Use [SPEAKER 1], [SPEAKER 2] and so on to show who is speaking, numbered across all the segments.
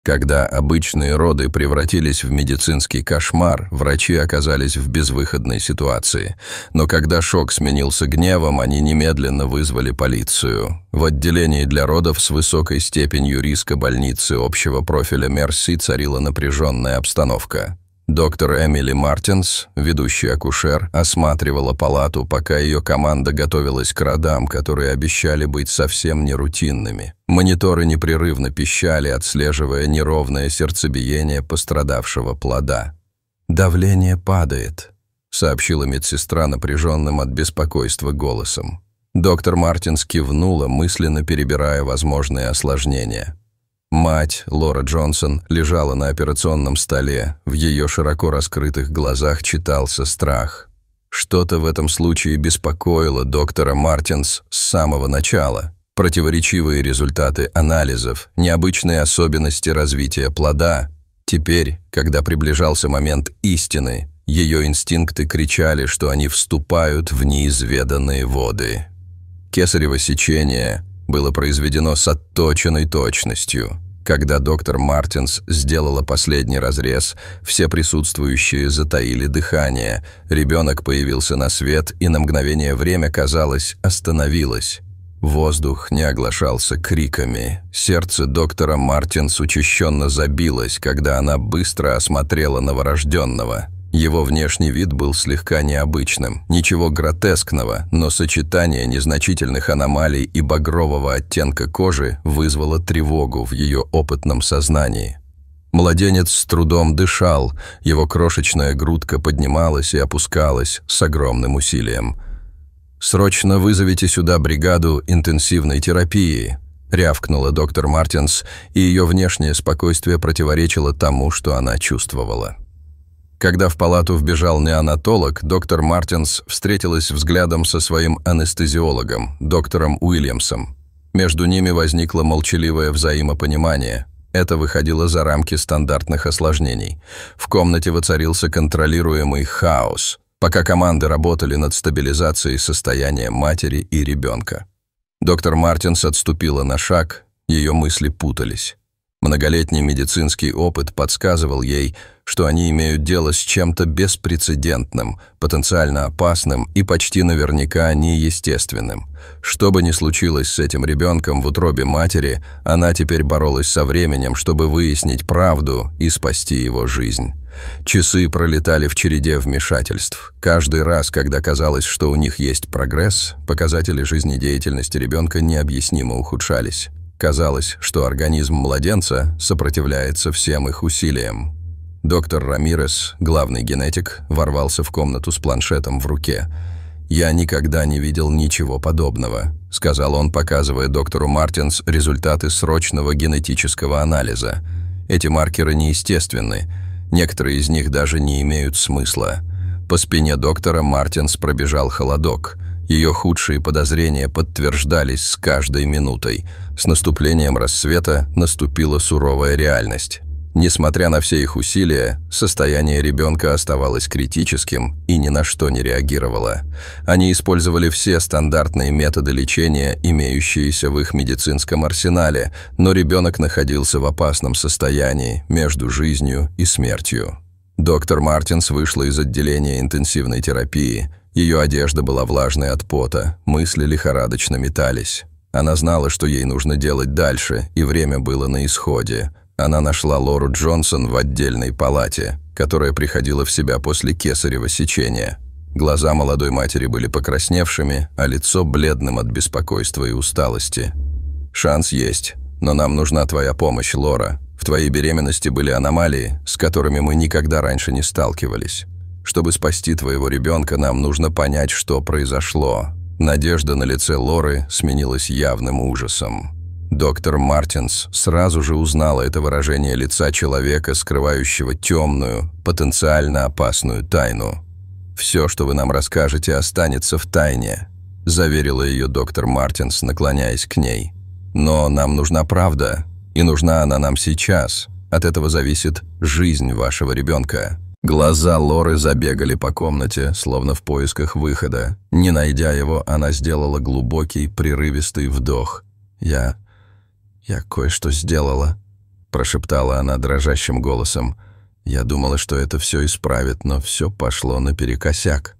[SPEAKER 1] Когда обычные роды превратились в медицинский кошмар, врачи оказались в безвыходной ситуации. Но когда шок сменился гневом, они немедленно вызвали полицию. В отделении для родов с высокой степенью риска больницы общего профиля Мерси царила напряженная обстановка. Доктор Эмили Мартинс, ведущий акушер, осматривала палату, пока ее команда готовилась к родам, которые обещали быть совсем не рутинными. Мониторы непрерывно пищали, отслеживая неровное сердцебиение пострадавшего плода. «Давление падает», — сообщила медсестра напряженным от беспокойства голосом. Доктор Мартинс кивнула, мысленно перебирая возможные осложнения. Мать, Лора Джонсон, лежала на операционном столе. В ее широко раскрытых глазах читался страх. Что-то в этом случае беспокоило доктора Мартинс с самого начала. Противоречивые результаты анализов, необычные особенности развития плода. Теперь, когда приближался момент истины, ее инстинкты кричали, что они вступают в неизведанные воды. Кесарево сечение было произведено с отточенной точностью. Когда доктор Мартинс сделала последний разрез, все присутствующие затаили дыхание. Ребенок появился на свет, и на мгновение время, казалось, остановилось. Воздух не оглашался криками. Сердце доктора Мартинс учащенно забилось, когда она быстро осмотрела новорожденного. Его внешний вид был слегка необычным. Ничего гротескного, но сочетание незначительных аномалий и багрового оттенка кожи вызвало тревогу в ее опытном сознании. Младенец с трудом дышал, его крошечная грудка поднималась и опускалась с огромным усилием. «Срочно вызовите сюда бригаду интенсивной терапии», — рявкнула доктор Мартинс, и ее внешнее спокойствие противоречило тому, что она чувствовала. Когда в палату вбежал неонатолог, доктор Мартинс встретилась взглядом со своим анестезиологом, доктором Уильямсом. Между ними возникло молчаливое взаимопонимание. Это выходило за рамки стандартных осложнений. В комнате воцарился контролируемый хаос, пока команды работали над стабилизацией состояния матери и ребенка. Доктор Мартинс отступила на шаг, ее мысли путались. Многолетний медицинский опыт подсказывал ей, что они имеют дело с чем-то беспрецедентным, потенциально опасным и почти наверняка неестественным. Что бы ни случилось с этим ребенком в утробе матери, она теперь боролась со временем, чтобы выяснить правду и спасти его жизнь. Часы пролетали в череде вмешательств. Каждый раз, когда казалось, что у них есть прогресс, показатели жизнедеятельности ребенка необъяснимо ухудшались. Казалось, что организм младенца сопротивляется всем их усилиям. Доктор Рамирес, главный генетик, ворвался в комнату с планшетом в руке. «Я никогда не видел ничего подобного», — сказал он, показывая доктору Мартинс результаты срочного генетического анализа. «Эти маркеры неестественны. Некоторые из них даже не имеют смысла». По спине доктора Мартинс пробежал холодок. Ее худшие подозрения подтверждались с каждой минутой. С наступлением рассвета наступила суровая реальность. Несмотря на все их усилия, состояние ребенка оставалось критическим и ни на что не реагировало. Они использовали все стандартные методы лечения, имеющиеся в их медицинском арсенале, но ребенок находился в опасном состоянии между жизнью и смертью. Доктор Мартинс вышла из отделения интенсивной терапии. Ее одежда была влажной от пота, мысли лихорадочно метались. Она знала, что ей нужно делать дальше, и время было на исходе. Она нашла Лору Джонсон в отдельной палате, которая приходила в себя после кесарево сечения. Глаза молодой матери были покрасневшими, а лицо бледным от беспокойства и усталости. «Шанс есть, но нам нужна твоя помощь, Лора. В твоей беременности были аномалии, с которыми мы никогда раньше не сталкивались. Чтобы спасти твоего ребенка, нам нужно понять, что произошло». Надежда на лице Лоры сменилась явным ужасом. Доктор Мартинс сразу же узнала это выражение лица человека, скрывающего темную, потенциально опасную тайну. «Все, что вы нам расскажете, останется в тайне», – заверила ее доктор Мартинс, наклоняясь к ней. «Но нам нужна правда, и нужна она нам сейчас. От этого зависит жизнь вашего ребенка». Глаза Лоры забегали по комнате, словно в поисках выхода. Не найдя его, она сделала глубокий, прерывистый вдох. «Я кое-что сделала», прошептала она дрожащим голосом. Я думала, что это все исправит, но все пошло наперекосяк.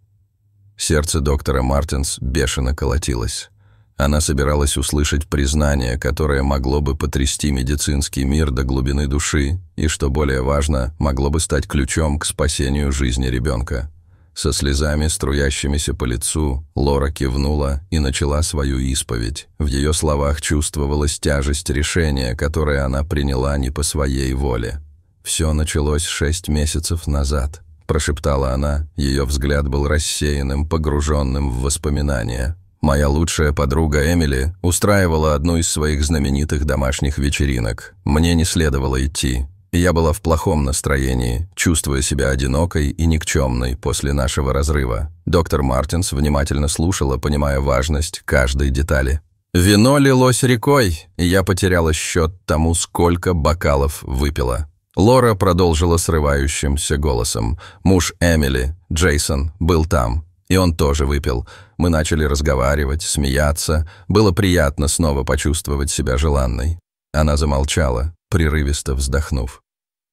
[SPEAKER 1] Сердце доктора Мартинс бешено колотилось. Она собиралась услышать признание, которое могло бы потрясти медицинский мир до глубины души и, что более важно, могло бы стать ключом к спасению жизни ребенка. Со слезами, струящимися по лицу, Лора кивнула и начала свою исповедь. В ее словах чувствовалась тяжесть решения, которое она приняла не по своей воле. «Все началось 6 месяцев назад», — прошептала она. Ее взгляд был рассеянным, погруженным в воспоминания. «Моя лучшая подруга Эмили устраивала одну из своих знаменитых домашних вечеринок. Мне не следовало идти. И я была в плохом настроении, чувствуя себя одинокой и никчемной после нашего разрыва. Доктор Мартинс внимательно слушала, понимая важность каждой детали. Вино лилось рекой, и я потеряла счет тому, сколько бокалов выпила. Лора продолжила срывающимся голосом. Муж Эмили, Джейсон, был там, и он тоже выпил. Мы начали разговаривать, смеяться. Было приятно снова почувствовать себя желанной. Она замолчала, прерывисто вздохнув.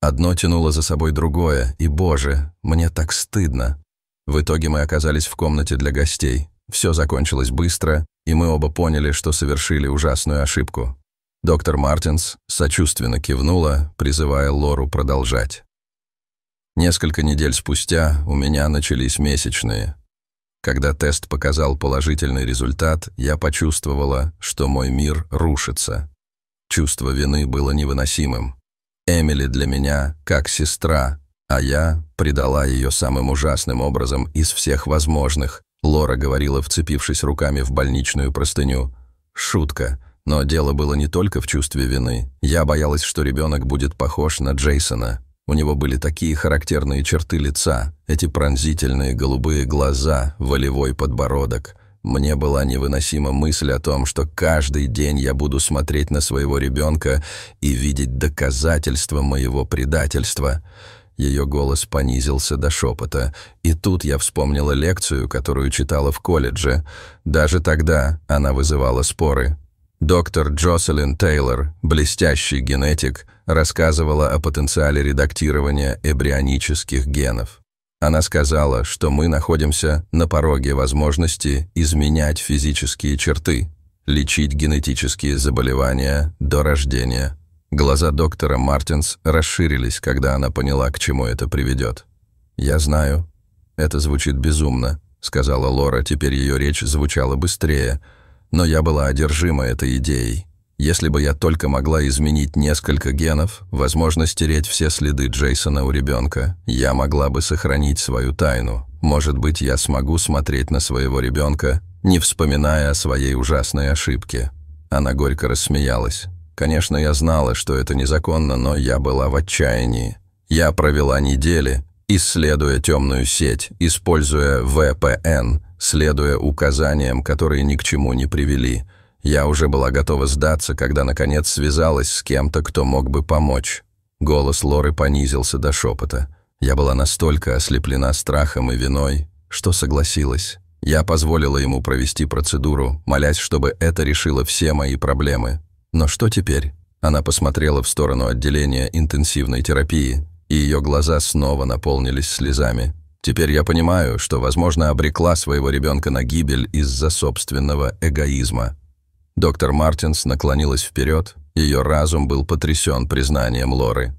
[SPEAKER 1] Одно тянуло за собой другое, и, боже, мне так стыдно. В итоге мы оказались в комнате для гостей. Все закончилось быстро, и мы оба поняли, что совершили ужасную ошибку. Доктор Мартинс сочувственно кивнула, призывая Лору продолжать. Несколько недель спустя у меня начались месячные. Когда тест показал положительный результат, я почувствовала, что мой мир рушится. Чувство вины было невыносимым. Эмили для меня как сестра, а я предала ее самым ужасным образом из всех возможных. Лора говорила, вцепившись руками в больничную простыню. Шутка, но дело было не только в чувстве вины. Я боялась, что ребенок будет похож на Джейсона. У него были такие характерные черты лица, эти пронзительные голубые глаза, волевой подбородок. Мне была невыносима мысль о том, что каждый день я буду смотреть на своего ребенка и видеть доказательства моего предательства. Ее голос понизился до шепота, и тут я вспомнила лекцию, которую читала в колледже. Даже тогда она вызывала споры. Доктор Джоселин Тейлор, блестящий генетик, рассказывала о потенциале редактирования эмбрионических генов. Она сказала, что мы находимся на пороге возможности изменять физические черты, лечить генетические заболевания до рождения. Глаза доктора Мартинс расширились, когда она поняла, к чему это приведет. «Я знаю, это звучит безумно», — сказала Лора, теперь ее речь звучала быстрее, но я была одержима этой идеей. Если бы я только могла изменить несколько генов, возможно, стереть все следы Джейсона у ребенка, я могла бы сохранить свою тайну. Может быть, я смогу смотреть на своего ребенка, не вспоминая о своей ужасной ошибке. Она горько рассмеялась. Конечно, я знала, что это незаконно, но я была в отчаянии. Я провела недели, исследуя темную сеть, используя VPN, следуя указаниям, которые ни к чему не привели. Я уже была готова сдаться, когда наконец связалась с кем-то, кто мог бы помочь. Голос Лоры понизился до шепота. Я была настолько ослеплена страхом и виной, что согласилась. Я позволила ему провести процедуру, молясь, чтобы это решило все мои проблемы. Но что теперь? Она посмотрела в сторону отделения интенсивной терапии, и ее глаза снова наполнились слезами. Теперь я понимаю, что, возможно, обрекла своего ребенка на гибель из-за собственного эгоизма. Доктор Мартинс наклонилась вперед, ее разум был потрясен признанием Лоры.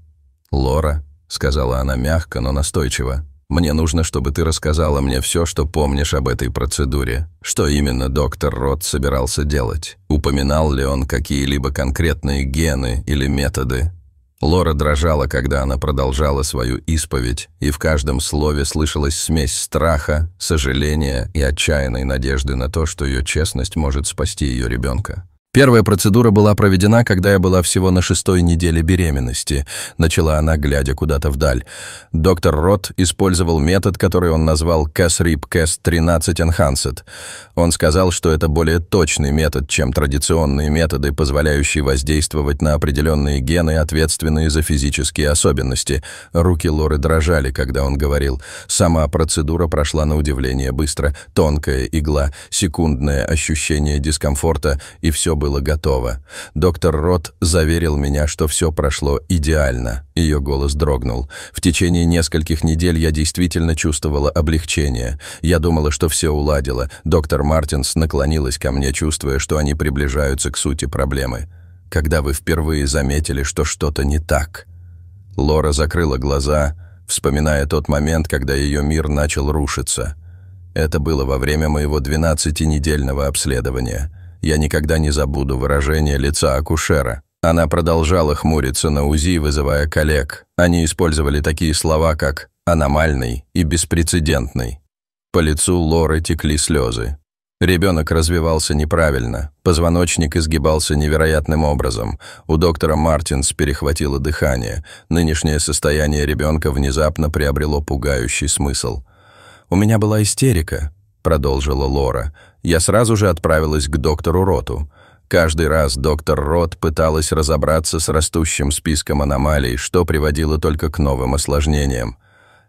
[SPEAKER 1] «Лора», — сказала она мягко, но настойчиво, — «мне нужно, чтобы ты рассказала мне все, что помнишь об этой процедуре. Что именно доктор Рот собирался делать? Упоминал ли он какие-либо конкретные гены или методы?» Лора дрожала, когда она продолжала свою исповедь, и в каждом слове слышалась смесь страха, сожаления и отчаянной надежды на то, что ее честность может спасти ее ребенка. «Первая процедура была проведена, когда я была всего на 6-й неделе беременности», — начала она, глядя куда-то вдаль. Доктор Рот использовал метод, который он назвал Cas-RIP-Cas13 Enhanced. Он сказал, что это более точный метод, чем традиционные методы, позволяющие воздействовать на определенные гены, ответственные за физические особенности. Руки Лоры дрожали, когда он говорил. Сама процедура прошла на удивление быстро. Тонкая игла, секундное ощущение дискомфорта, и все было готово. Доктор Рот заверил меня, что все прошло идеально. Ее голос дрогнул. В течение нескольких недель я действительно чувствовала облегчение. Я думала, что все уладило. Доктор Мартинс наклонилась ко мне, чувствуя, что они приближаются к сути проблемы. «Когда вы впервые заметили, что что-то не так?» Лора закрыла глаза, вспоминая тот момент, когда ее мир начал рушиться. Это было во время моего 12-недельного обследования. Я никогда не забуду выражение лица акушера. Она продолжала хмуриться на УЗИ, вызывая коллег. Они использовали такие слова, как «аномальный» и «беспрецедентный». По лицу Лоры текли слезы. Ребенок развивался неправильно, позвоночник изгибался невероятным образом. У доктора Мартинс перехватило дыхание. Нынешнее состояние ребенка внезапно приобрело пугающий смысл. «У меня была истерика», — продолжила Лора. «Я сразу же отправилась к доктору Роту. Каждый раз доктор Рот пыталась разобраться с растущим списком аномалий, что приводило только к новым осложнениям.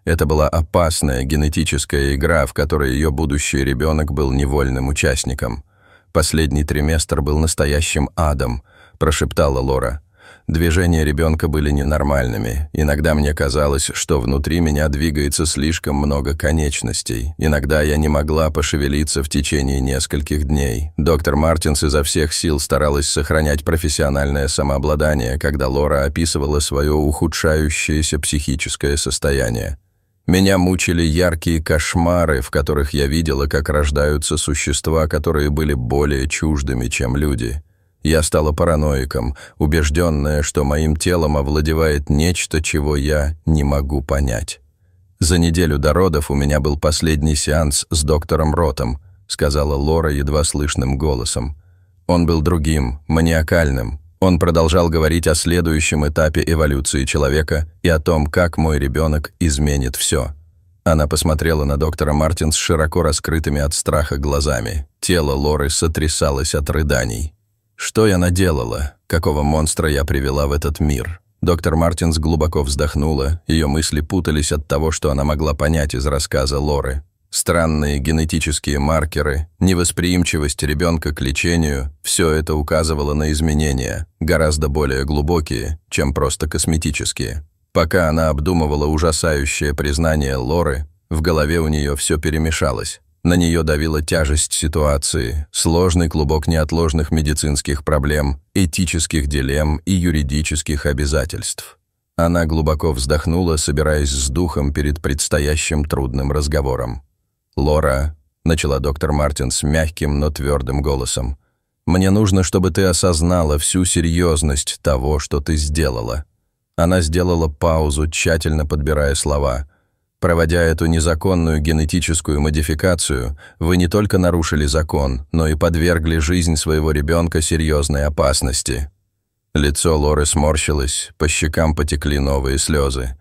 [SPEAKER 1] Это была опасная генетическая игра, в которой ее будущий ребенок был невольным участником. Последний триместр был настоящим адом», — прошептала Лора. «Движения ребенка были ненормальными. Иногда мне казалось, что внутри меня двигается слишком много конечностей. Иногда я не могла пошевелиться в течение нескольких дней. Доктор Мартинс изо всех сил старалась сохранять профессиональное самообладание, когда Лора описывала свое ухудшающееся психическое состояние. Меня мучили яркие кошмары, в которых я видела, как рождаются существа, которые были более чуждыми, чем люди. Я стала параноиком, убежденная, что моим телом овладевает нечто, чего я не могу понять. «За неделю до родов у меня был последний сеанс с доктором Ротом», сказала Лора едва слышным голосом. «Он был другим, маниакальным. Он продолжал говорить о следующем этапе эволюции человека и о том, как мой ребенок изменит все». Она посмотрела на доктора Мартинс с широко раскрытыми от страха глазами. Тело Лоры сотрясалось от рыданий. «Что я наделала? Какого монстра я привела в этот мир?» Доктор Мартинс глубоко вздохнула, ее мысли путались от того, что она могла понять из рассказа Лоры. Странные генетические маркеры, невосприимчивость ребенка к лечению – все это указывало на изменения, гораздо более глубокие, чем просто косметические. Пока она обдумывала ужасающее признание Лоры, в голове у нее все перемешалось. На нее давила тяжесть ситуации, сложный клубок неотложных медицинских проблем, этических дилемм и юридических обязательств. Она глубоко вздохнула, собираясь с духом перед предстоящим трудным разговором. «Лора», — начала доктор Мартинс мягким, но твердым голосом, «мне нужно, чтобы ты осознала всю серьезность того, что ты сделала». Она сделала паузу, тщательно подбирая слова. «Проводя эту незаконную генетическую модификацию, вы не только нарушили закон, но и подвергли жизнь своего ребенка серьезной опасности». Лицо Лоры сморщилось, по щекам потекли новые слезы.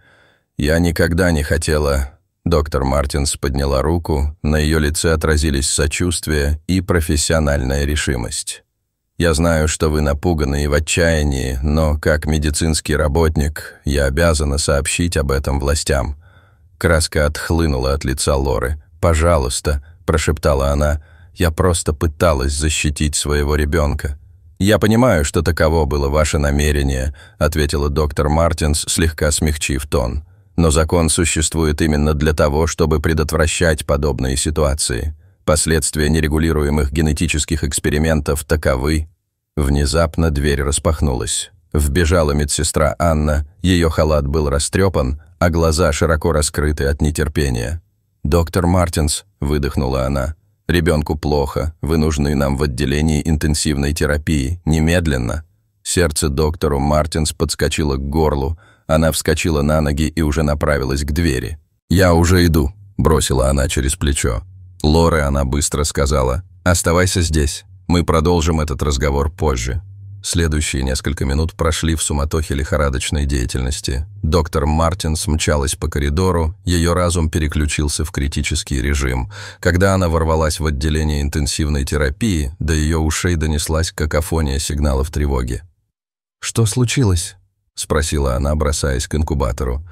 [SPEAKER 1] «Я никогда не хотела...» Доктор Мартинс подняла руку, на ее лице отразились сочувствие и профессиональная решимость. «Я знаю, что вы напуганы и в отчаянии, но как медицинский работник я обязана сообщить об этом властям». Краска отхлынула от лица Лоры. «Пожалуйста», – прошептала она, – «я просто пыталась защитить своего ребенка». «Я понимаю, что таково было ваше намерение», – ответила доктор Мартинс, слегка смягчив тон. «Но закон существует именно для того, чтобы предотвращать подобные ситуации. Последствия нерегулируемых генетических экспериментов таковы». Внезапно дверь распахнулась. Вбежала медсестра Анна, ее халат был растрепан, а глаза широко раскрыты от нетерпения. «Доктор Мартинс», — выдохнула она, — «ребенку плохо, вы нужны нам в отделении интенсивной терапии, немедленно». Сердце доктору Мартинс подскочило к горлу, она вскочила на ноги и уже направилась к двери. «Я уже иду», — бросила она через плечо. Лоре она быстро сказала: «Оставайся здесь, мы продолжим этот разговор позже». Следующие несколько минут прошли в суматохе лихорадочной деятельности. Доктор Мартинс мчалась по коридору, ее разум переключился в критический режим. Когда она ворвалась в отделение интенсивной терапии, до ее ушей донеслась какофония сигналов тревоги. «Что случилось?» — спросила она, бросаясь к инкубатору.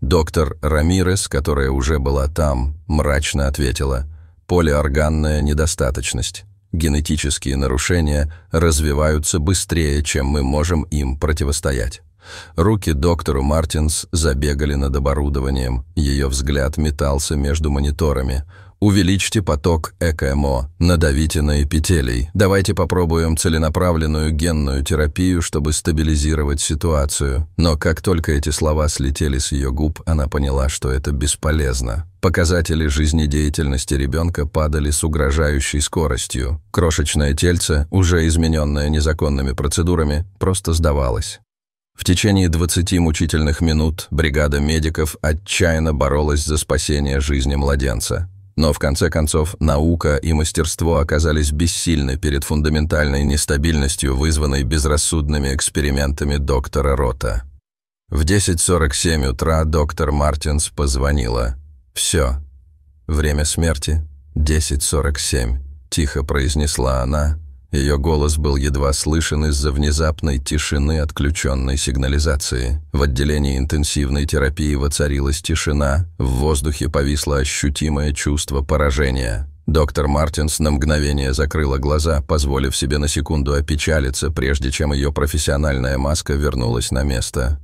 [SPEAKER 1] Доктор Рамирес, которая уже была там, мрачно ответила: «Полиорганная недостаточность. Генетические нарушения развиваются быстрее, чем мы можем им противостоять. Руки доктору Мартинс забегали над оборудованием, ее взгляд метался между мониторами. «Увеличьте поток ЭКМО, надавите на эпителий. Давайте попробуем целенаправленную генную терапию, чтобы стабилизировать ситуацию». Но как только эти слова слетели с ее губ, она поняла, что это бесполезно. Показатели жизнедеятельности ребенка падали с угрожающей скоростью. Крошечное тельце, уже измененное незаконными процедурами, просто сдавалось. В течение 20 мучительных минут бригада медиков отчаянно боролась за спасение жизни младенца. Но в конце концов наука и мастерство оказались бессильны перед фундаментальной нестабильностью, вызванной безрассудными экспериментами доктора Рота. В 10:47 утра доктор Мартинс позвонила. «Все. Время смерти – 10:47», – тихо произнесла она. Ее голос был едва слышен из-за внезапной тишины отключенной сигнализации. В отделении интенсивной терапии воцарилась тишина, в воздухе повисло ощутимое чувство поражения. Доктор Мартинс на мгновение закрыла глаза, позволив себе на секунду опечалиться, прежде чем ее профессиональная маска вернулась на место.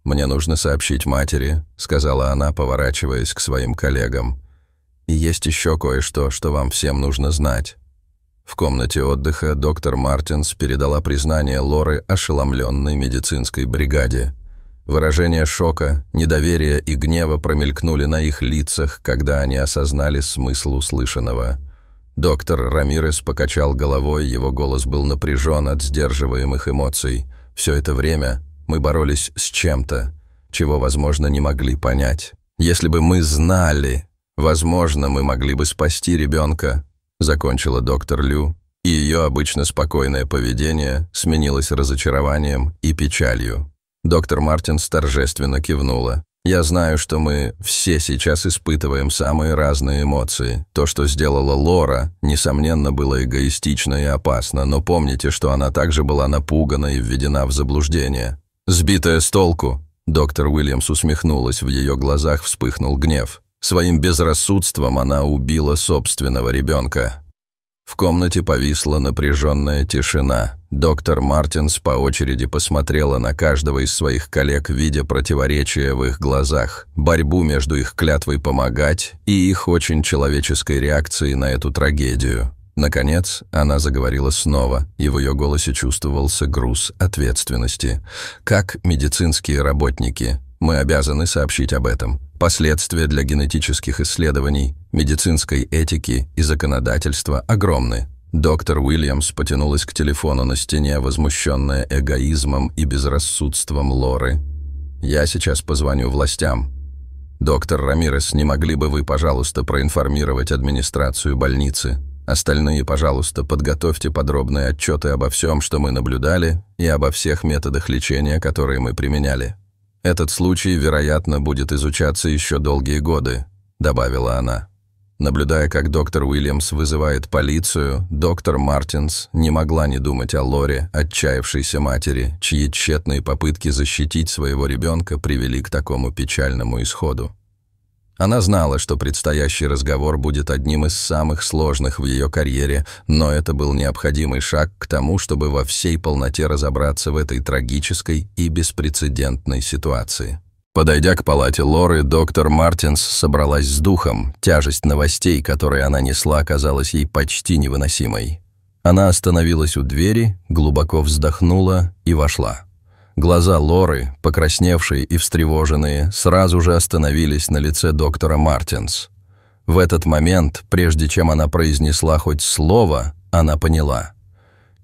[SPEAKER 1] «Мне нужно сообщить матери», — сказала она, поворачиваясь к своим коллегам. «И есть еще кое-что, что вам всем нужно знать». В комнате отдыха доктор Мартинс передала признание Лоры ошеломленной медицинской бригаде. Выражения шока, недоверия и гнева промелькнули на их лицах, когда они осознали смысл услышанного. Доктор Рамирес покачал головой, его голос был напряжен от сдерживаемых эмоций. Все это время мы боролись с чем-то, чего, возможно, не могли понять. Если бы мы знали, возможно, мы могли бы спасти ребенка. Закончила доктор Лю, и ее обычно спокойное поведение сменилось разочарованием и печалью. Доктор Мартинс торжественно кивнула. «Я знаю, что мы все сейчас испытываем самые разные эмоции. То, что сделала Лора, несомненно, было эгоистично и опасно, но помните, что она также была напугана и введена в заблуждение. Сбитая с толку!» Доктор Уильямс усмехнулась, в ее глазах вспыхнул гнев. Своим безрассудством она убила собственного ребенка. В комнате повисла напряженная тишина. Доктор Мартинс по очереди посмотрела на каждого из своих коллег, видя противоречия в их глазах, борьбу между их клятвой помогать и их очень человеческой реакцией на эту трагедию. Наконец, она заговорила снова, и в ее голосе чувствовался груз ответственности. «Как медицинские работники, мы обязаны сообщить об этом. Последствия для генетических исследований, медицинской этики и законодательства огромны». Доктор Уильямс потянулась к телефону на стене, возмущенная эгоизмом и безрассудством Лоры. «Я сейчас позвоню властям. Доктор Рамирес, не могли бы вы, пожалуйста, проинформировать администрацию больницы? Остальные, пожалуйста, подготовьте подробные отчеты обо всем, что мы наблюдали, и обо всех методах лечения, которые мы применяли. Этот случай, вероятно, будет изучаться еще долгие годы», — добавила она. Наблюдая, как доктор Уильямс вызывает полицию, доктор Мартинс не могла не думать о Лоре, отчаявшейся матери, чьи тщетные попытки защитить своего ребенка привели к такому печальному исходу. Она знала, что предстоящий разговор будет одним из самых сложных в ее карьере, но это был необходимый шаг к тому, чтобы во всей полноте разобраться в этой трагической и беспрецедентной ситуации. Подойдя к палате Лоры, доктор Мартинс собралась с духом. Тяжесть новостей, которые она несла, казалась ей почти невыносимой. Она остановилась у двери, глубоко вздохнула и вошла. Глаза Лоры, покрасневшие и встревоженные, сразу же остановились на лице доктора Мартинс. В этот момент, прежде чем она произнесла хоть слово, она поняла.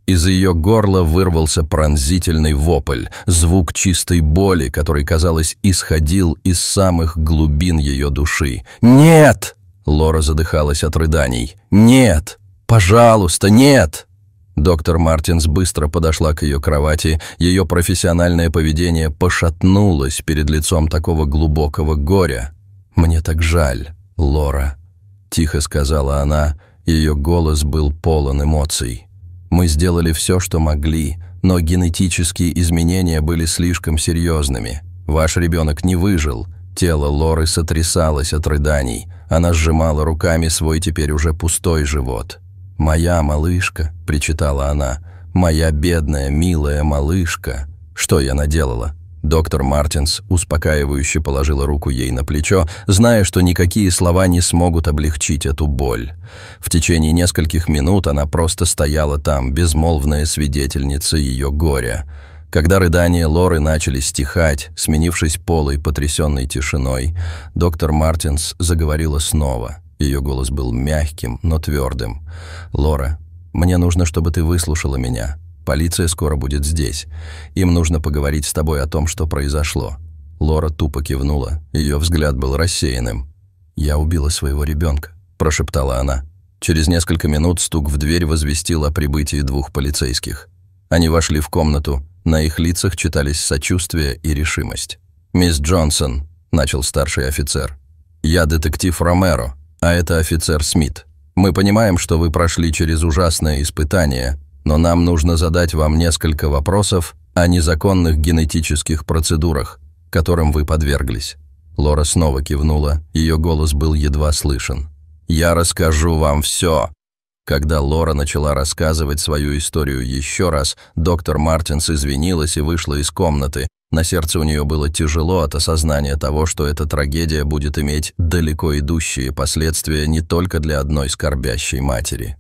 [SPEAKER 1] Из ее горла вырвался пронзительный вопль, звук чистой боли, который, казалось, исходил из самых глубин ее души. «Нет!» — Лора задыхалась от рыданий. «Нет! Пожалуйста, нет!» Доктор Мартинс быстро подошла к ее кровати. Ее профессиональное поведение пошатнулось перед лицом такого глубокого горя. «Мне так жаль, Лора», — тихо сказала она. Ее голос был полон эмоций. «Мы сделали все, что могли, но генетические изменения были слишком серьезными. Ваш ребенок не выжил». Тело Лоры сотрясалось от рыданий. Она сжимала руками свой теперь уже пустой живот. «Моя малышка», — причитала она, — «моя бедная, милая малышка». Что я наделала? Доктор Мартинс успокаивающе положила руку ей на плечо, зная, что никакие слова не смогут облегчить эту боль. В течение нескольких минут она просто стояла там, безмолвная свидетельница ее горя. Когда рыдания Лоры начали стихать, сменившись полой, потрясенной тишиной, доктор Мартинс заговорила снова. Ее голос был мягким, но твердым. «Лора, мне нужно, чтобы ты выслушала меня. Полиция скоро будет здесь. Им нужно поговорить с тобой о том, что произошло». Лора тупо кивнула. Ее взгляд был рассеянным. «Я убила своего ребенка», – прошептала она. Через несколько минут стук в дверь возвестил о прибытии 2 полицейских. Они вошли в комнату. На их лицах читались сочувствие и решимость. «Мисс Джонсон», – начал старший офицер, – «я детектив Ромеро, а это офицер Смит. Мы понимаем, что вы прошли через ужасное испытание, но нам нужно задать вам несколько вопросов о незаконных генетических процедурах, которым вы подверглись». Лора снова кивнула, ее голос был едва слышен. «Я расскажу вам все». Когда Лора начала рассказывать свою историю еще раз, доктор Мартинс извинилась и вышла из комнаты. На сердце у нее было тяжело от осознания того, что эта трагедия будет иметь далеко идущие последствия не только для одной скорбящей матери.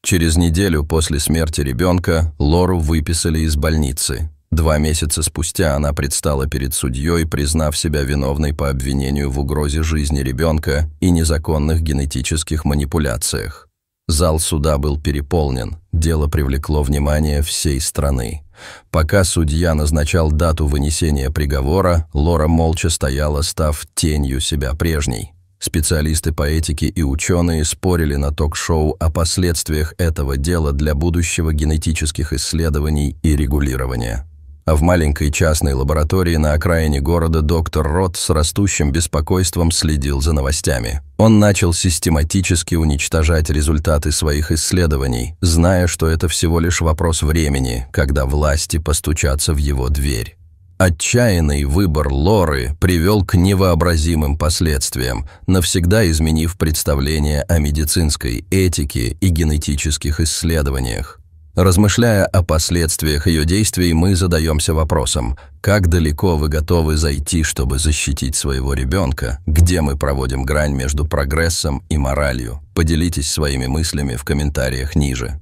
[SPEAKER 1] Через неделю после смерти ребенка Лору выписали из больницы. 2 месяца спустя она предстала перед судьей, признав себя виновной по обвинению в угрозе жизни ребенка и незаконных генетических манипуляциях. Зал суда был переполнен, дело привлекло внимание всей страны. Пока судья назначал дату вынесения приговора, Лора молча стояла, став тенью себя прежней. Специалисты по этике и ученые спорили на ток-шоу о последствиях этого дела для будущего генетических исследований и регулирования. А в маленькой частной лаборатории на окраине города доктор Рот с растущим беспокойством следил за новостями. Он начал систематически уничтожать результаты своих исследований, зная, что это всего лишь вопрос времени, когда власти постучатся в его дверь. Отчаянный выбор Лоры привел к невообразимым последствиям, навсегда изменив представление о медицинской этике и генетических исследованиях. Размышляя о последствиях ее действий, мы задаемся вопросом: как далеко вы готовы зайти, чтобы защитить своего ребенка? Где мы проводим грань между прогрессом и моралью? Поделитесь своими мыслями в комментариях ниже.